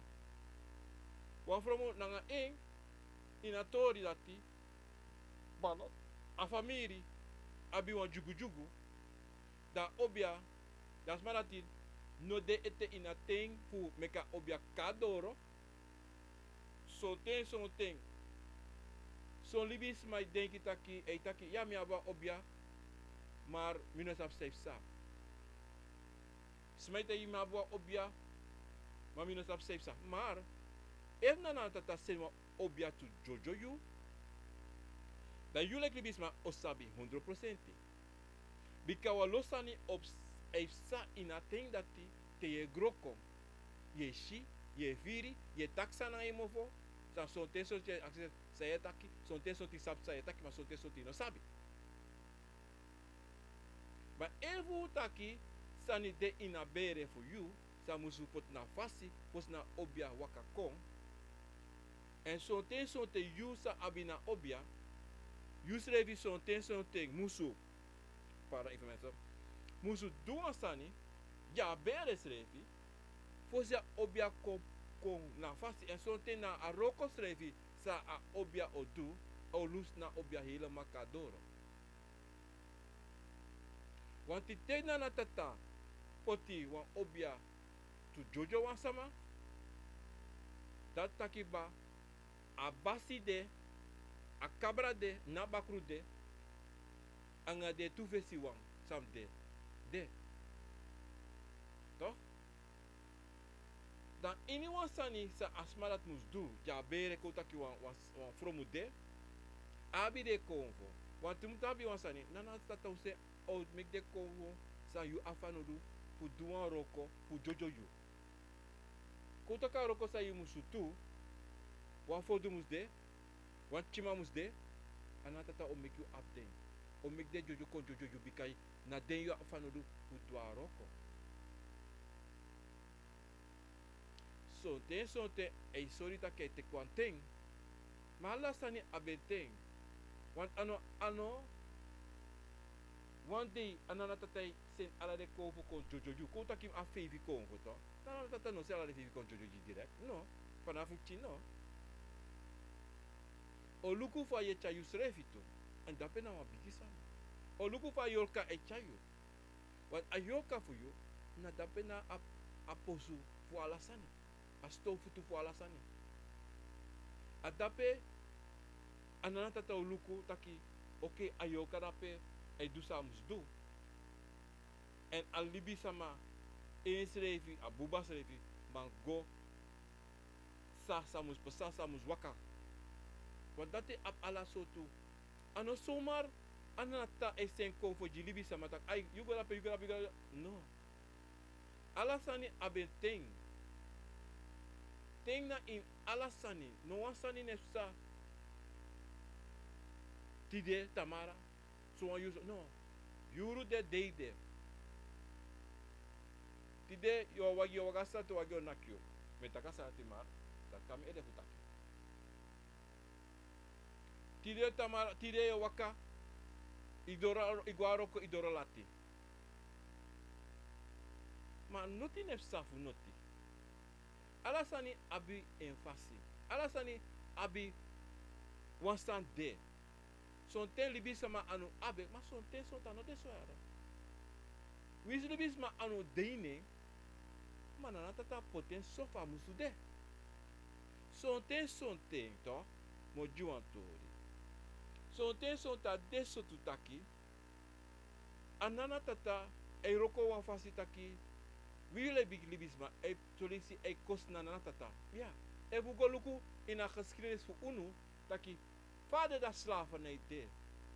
Wan fromo nanga ing inatori dati bano a famiri abi wan jugu da obia das marati no de ete ina ting fu meka obia kadoro sonten son libis mai denki taki eitaki ya mi aba obia maar minus af safe sa smete yi mi aba obia maar minus af safe sa maar if na tata senwa obia tu jojo you dan you like libis ma osabi 100%. Bika wa losani ops sa ina ting dati te ye grokom. Ye shi, ye viri, ye taksa na imofo. Sa sonten sonte akse sayetaki, sonten sonti sap sayetaki, ma sonten sonti no sabi. Ma evu taki sani de ina bere for you, sa musu pot na fasi, pos na obia wakakong. En sonten sonte you sa abina obia, you srevi sonten sonte musu para informação. Musu duan sani, ja bere srevi, fosia obia com na fasi en sonte na aroko srevi sa a obia odu, o lus na obia hele makadoro. Want die tena na tata, poti wan obia tu jojo wan sama, dat takiba, a basi de, a cabra de, na bakru de, anga de tu vesi wan, sam de. Toch? Dan anyone sani sa asmarat mus do, ja bere kota ki wan fromu de, abi de konvo. Want tu moet abi wan sani, nana tata use out make de konvo, sa you afanodu, fu duan roko, fu jojo you. Kota ka roko sa you musu tu, wan fodu mus de, wan chima mus de, ana tata o make you up den. O make de jojo kon jojo you bikai, na den you afanodu, fu duan roko. Sonten ei sorita ke te kwanteng, ma la sani abeteng. Want ano one day anana tatai sen ala de konvo kon jojo you. Kota kim a fevi konvo to. Nana tata no se ala de fevi kon jojo you direct. No, vanaf uchi no. O luku fa ye chayu srefito. En dape na wa bigisa. O luku fa yorka e chayu. Want a yorka fu you, na dape na aposu fu ala sani. A stofu tu fu ala sani. A dape anana tata o luku taki oke ayoka dape e du samus do. En alibi sama een srevi, a buba srevi, man go sa samus pesa samus waka. Want dat ap ala sotu. Ano somar anata e sen konfo jilibi sama tak ay you go dape. No. Ala sani abenteng. Ting na in alasani, no wan sani ne sa tide tamara, so wan use no, yuru de deide. Tide yo wagasa to wagyo nakyo, metaka sa timar, tak kami ede futaki. Tide tamara tide waka idora iguaro ko idora lati. Ma noti nef safu noti. Alasani abi en fasi. Alasani abi wan stand de. Son ten libis sama anu abe, ma son ten son tano de soara. Wis libis ma anu deine, ma na tata poten sofa musu de. Son ten to, mo juan tori. Son ta de sotu taki, anana tata e roko wan fasi taki, wile big libis ma e solisi e kos nana tata. Ja, e bugoluku in a geschiedenis voor unu, taki vader da slavernij de.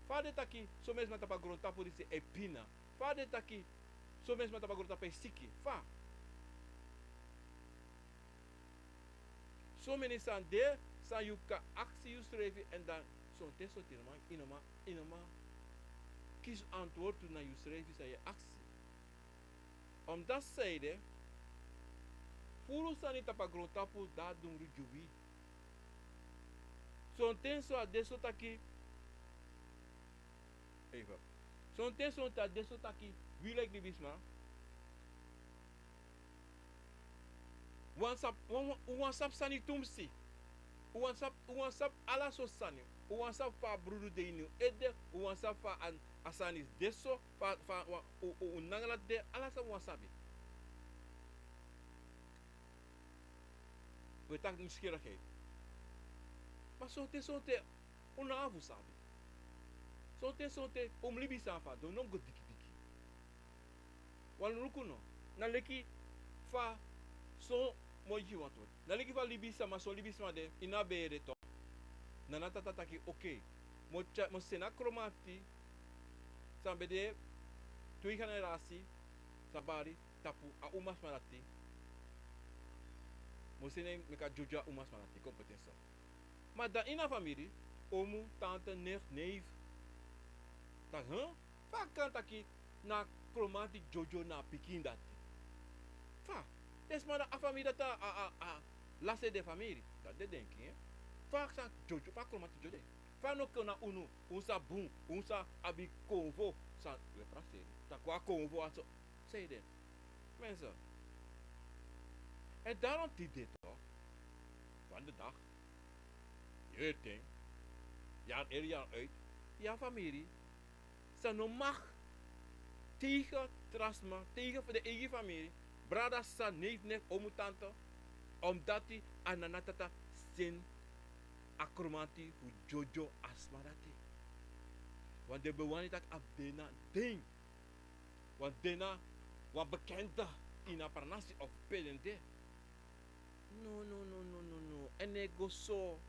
Vader taki so mes mata pa gronta por esse e pina. Vader taki so mes mata pa gronta pa siki. Fa. So many san de san you ka actie you schrijven en dan zo'n test soort inoma kies antwoord na je schrijven zijn je actie. Om dat zijde furu san niet pa gronta por da doen rujuwi. Zo'n test so a deso taki even. Zo'n test so ta deso taki wilek di bisma. Wansap sani tumsi. Wansap ala so sani. Wansap fa brudu de inu ede. Wansap fa an asanis deso. Fa nangala de ala sa wansabi. We tak nieuwsgierigheid. Maar sote una avu sabi. Sote libi safa do nom go diki diki. Wan rukuno. Na leki fa so moji want word. Na leki va libi sama so libi sama de ina bere to. Na nata tataki okay. Mo sena kromati sambede tui generasi sabari tapu a umas malati. Mo sene meka joja umas malati kompetensa. Maar dan in een familie, omu, tante, nicht, neef. Tak, huh? Vaak kan taki na kromati jojo na pikin dati. Vaak. Des maar de familie dat lasse de familie. Dat de denken, hè? Vaak zijn jojo, vaak kromati jojo. Vaak nog na unu, unsa boom, unsa abi konvo. Sa, we praten. Tak kwa konvo aso. Zeg je mensen. En daarom dit toch? Van de dag. Je ding. Jaar in jaar uit. Ja, familie. Ze no mag tegen trasma, tegen voor de eigen familie. Brada sa neef neef omu tante. Omdat hij ananatata sin akromanti hu jojo asmarati. Want de bewani tak abdena ding. Want dena wat bekende in a parnasi of pedente. No. En ego so.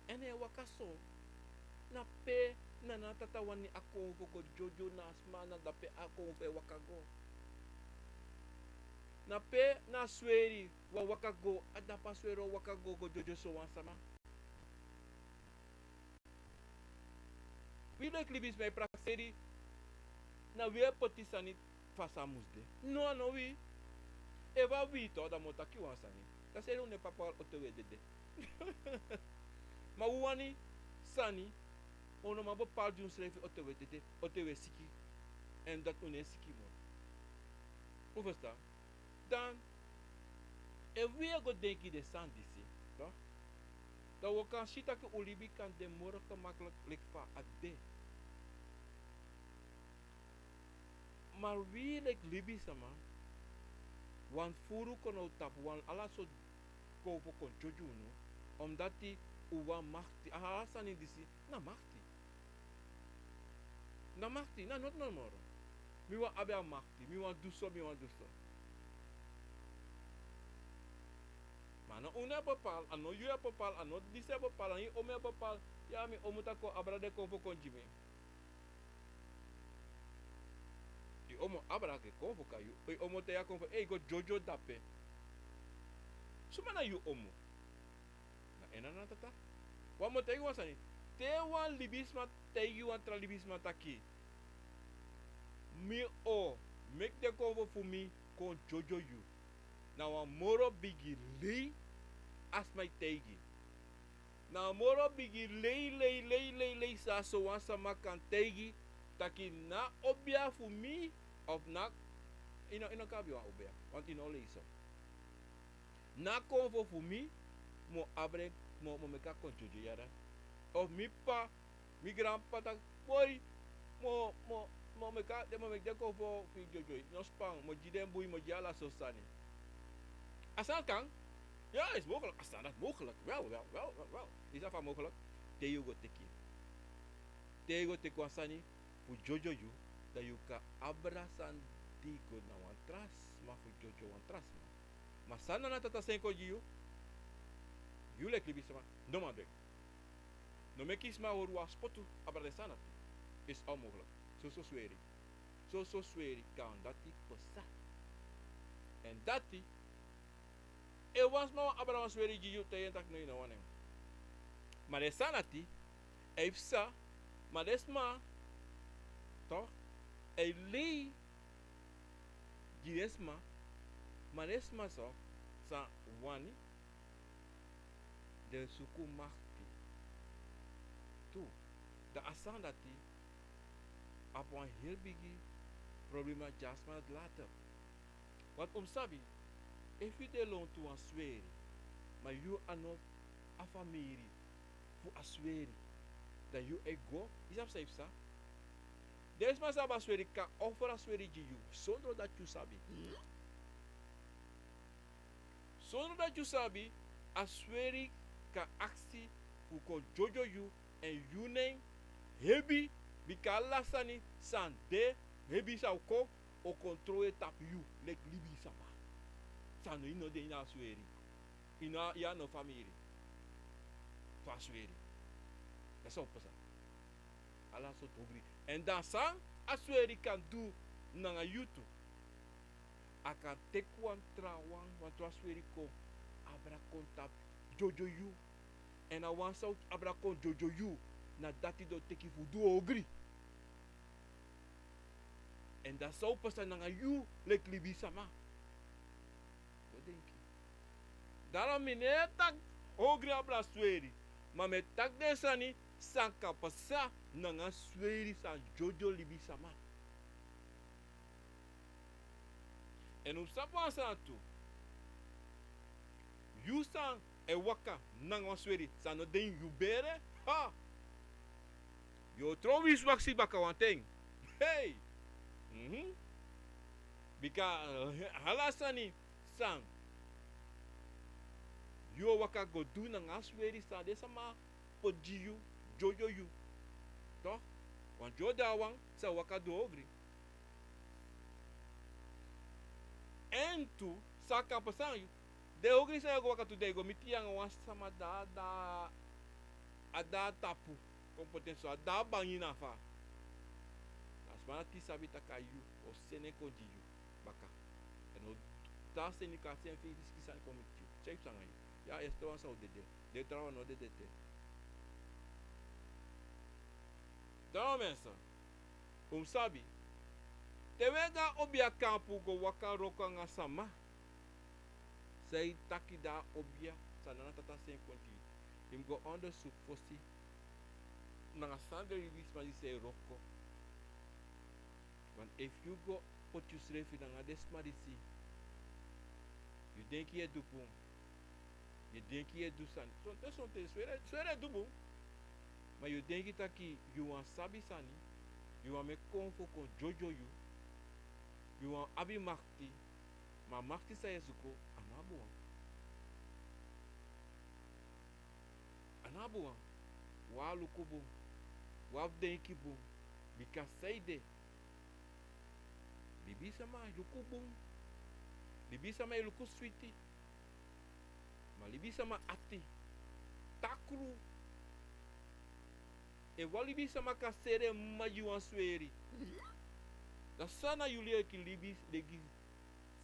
En wakaso. Na pe na tata wani ako go jojo na asma na dape ako pe wakago. Na pe na sweri wa wakago adapa swero wakago go jojo so wansama. Wile klibis me prakseri na we potisani fasamus de. No wi. Eva wi to da motaki wansani. Da seri ne papa otewe dede. Ma wani sani ono ma bepaald doen schrijven otewe siki en dat une siki mo. Hoe verstaan? Dan e weer go denki de san disi, toch? Dat we kan zien dat de olibi kan de morgen gemakkelijk likva ade. Maar wie lek libi sama? Want furu kono tap wan ala so kovo kon joju no, omdat die uwa machti. Aha sani disi na machti. Na machti, na not normal. Mi wa abe a machti, mi wa do so. Maar no une bepaal, ano you bepaal, ano dise bepaal, ani ome bepaal. Ja mi omuta ko abra de konfo konjime. I omo abra ke konfo kayu. I omo te ya konfo, go jojo dape. Sumana you omo. Na ena na tata. Wa mo te wasani. Te wan libisma te you wan tra libisma taki. Mi o make the cover for me kon jojo you. Na wan moro bigi li as my tegi. Na moro bigi lei sa so wan sama kan tegi taki na obia fu mi of na ino kabi wan obia want ino lei so. Na konvo fu mi mo abre mo meka kon jojo yara. Of mi pa mi grandpa tak boy mo meka de mo meka konvo fi jojo no spang mo jiden bui mo jala so sani. Asal kan? Ja, is mogelijk. Als dat mogelijk. Wel. Is dat van mogelijk? Tego teki. Tego teki wasani. Fu jojo you. Dat you ka abra san digo na wan tras. Ma fu jojo wan tras ma. Ma sana na tata senko you. You lek libi sama. No man dek. No me kies ma horu wa spotu abra de sana. Is onmogelijk. So sweri. So sweri kan dati posa. En dati e was ma abra was sweri you te yentak no ina wanem. Maar de sanati, efsa, maar desma, toch? E lei, giresma, maar desma so, sa wani, de suku machti. Tu, de asandati, apon heel bigi, problema jasma later. Want sabi, if you de loon to an sweri, maar you are not a family, fu a sweri, dat you e go, is dat safe sa? Desma saba sweri ka offer a sweri you, zonder dat you sabi. Zonder dat you sabi, a sweri ka aksi fu ko jojo you en you neng hebi bika alla sani san de hebi sa ko o controle tap you lek libi sama. Sano ino de ina sweri. Ina ya no family. Fa sweri. Dat is opasa. Alla so togri. En dan sang a sweri kan do nanga YouTube. Akan tekwan trawan want was sweri ko abra kontap jojo you. En a wan sa abra kon jojo you na dati do teki fu do ogri. En dat zou opasa nanga you lek libi sama. Wat denk je? Daarom meneer tak ogri abra sweri. Maar met tak desani san kapasa nanga sweri san jojo libi sama. En sapo san tu. You san e waka nanga sweri san no den you bere. Ha! Yo trowis waksi baka wanteng. Hey! Bika halasani san. Yo waka go do nanga sweri san de sama poji you jojo you. Toch? Want jo dawang sa waka do ogri. En tu sa kapasang you. De ogri sa go waka tu de go miti yang wan sama ada tapu. Com potencial ada bangi na fa. Asmana ti sabi takayu o sene kondiyu baka. En o ta sene ka sen fi diskisan komiti. Check sangai. Ya esto wan sa o dede. De trawa no de dede. Então, mensa, sabi, tewega obia kampu go waka roka nga sama. Sei takida obia sanana tata sen konti. Him go under soup fosi. Nanga sande release ma di say roko. Want if you go put you slave in nanga desma di si. You denk je do boom. You denk je do san. Sonte swere do boom. Maar you denk it aki you want sabi sani. You want me konfo kon jojo you. You want abi makti. Ma makti sa yesuko anabuan. Anabuan. Wa lukubu. Wa denki bu. Bika seide. Libi sama lukubu. Libi sama luku sweetie. Ma libi sama ati. Takru. E wali bisa maka sere majuan sweri. Da sana yulia ki libis legi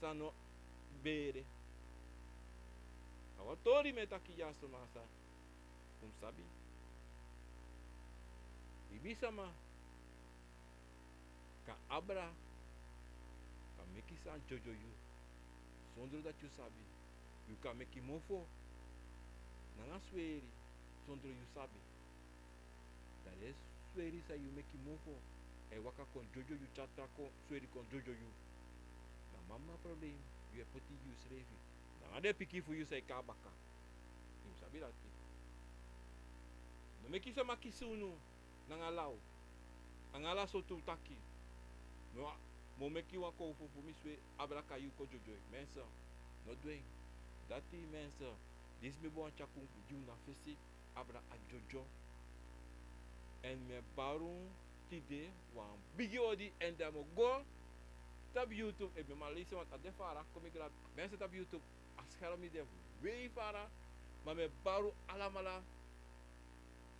sano bere. Awatori metaki yaso masa. Sabi. Libisa ma ka abra ka meki san jojo you. Sondro dat you sabi. You ka meki mofo. Nanga sweri. zonder you sabi. Dat is sweri sa you make move. En waka kon jojo you chatra kon sweri kon jojo you. Na mama probleem. You put you srevi. Na ade piki for you say kabaka. You sabi dat. No make sa makisunu nang alaw. Ang ala sorto taki. No mo make you ko fu mi swe abra kayu ko jojo. Mensa. No doing. Dati mensa. Dis me bon chakung you na fesi abra a jojo. En me barum tide wan bigi odi en demo go tab YouTube e me malise want ade fara komi grab mensen tab YouTube as scherm mi de way fara maar me baru alamala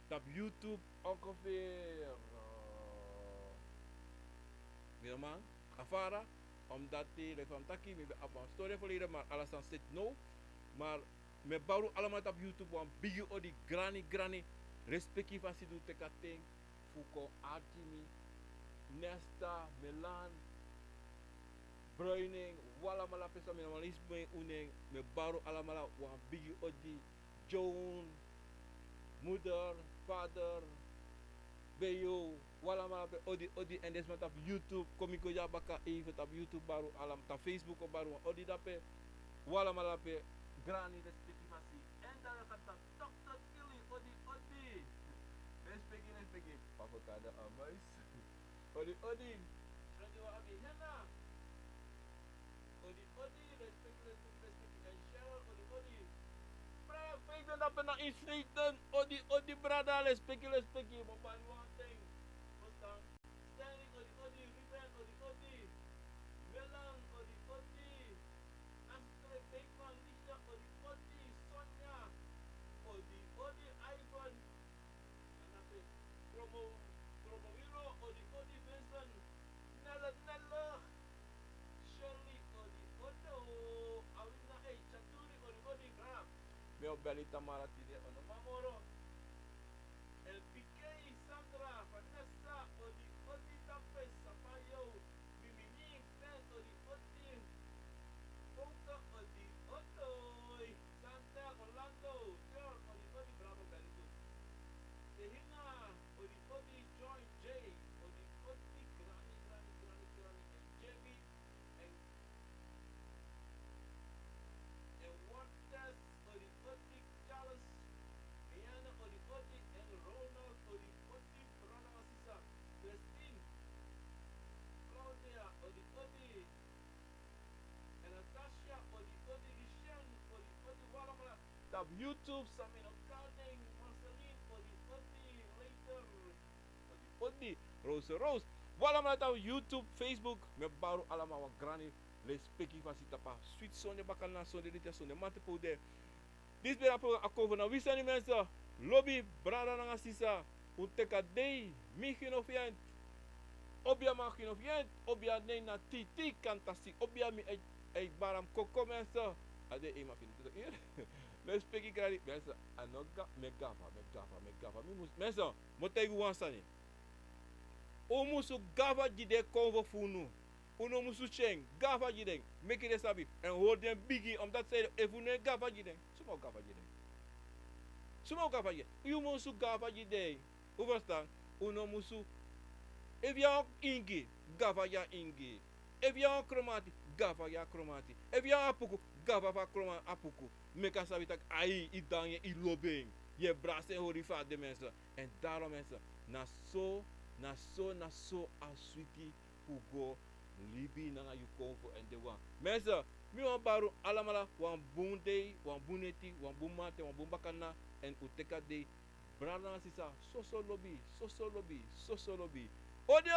tab YouTube ongeveer minimaal afara omdat die van taki me abon story verleden maar alles aan zit no maar me baru allemaal tab YouTube wan bigi odi granny respectief als je doet te kating fuko artimi nesta melan bruining wala mala pesa minimalisme uning me baru alamala wan bigi odi Joan moeder vader beyo wala mala pe odi en desmat op YouTube komiko ja baka even op YouTube baru alam ta Facebook baru odi dape wala mala pe grani respectivasi en dan kata dokter kili odi respecti avocado amais odi Rodi wa abi hena odi respecti en share odi prayer faith na pena insisten odi brada respecti mo ban one thing mustang standing odi riben odi melan odi astre bakeman lisha odi sonia odi ivan anape promoviro odi Vincent nella Shirley odi awina chaturi odi gram meu beli tamara tide ono mamoro el PK Sandra Vanessa odi tape sapayo bimini pen odi Ponka odi otoi Santa Orlando George odi bravo beli good Tehina odi Joy J odi grani and Jamie and Waters odi Charles Diana odi and Ronald odi Brana Sisa Christine Claudia odi and Natasha odi Rishan odi Walamala tab YouTube Samino Carding Marceline odi later odi Rose wala mala tahu YouTube Facebook me baru alama wa grani les peki fasi tapa sweet sonde bakal na sonde dit sonde mate pode dis bera po akova na wisani mensa lobby brada na sisa uteka dei mi ginofiant obia ma ginofiant obia nei na titi kantasi obia mi e baram koko mensa ade e ma fin to hier les peki grani mensa anoga me gafa mi mus mensa motegu wansani o musu gava jide konvo funu uno musu cheng gava jide make it sabi and hold them biggie omdat zij if uno gava jide sumo gava jide you musu gava jide u verstaan uno musu if ya ingi gava ya ingi if ya kromati gava ya kromati if ya apuku gava va kroma apuku meka sabi tak ai idanje ilobeng je brase horifa de mensen en daarom mensen na so aswiti pugo libi nanga you konfo en de wan mensen mi wan baru alamala wan bunde wan buneti wan bumate wan bumbakana en uteka de brana sisa soso lobby odi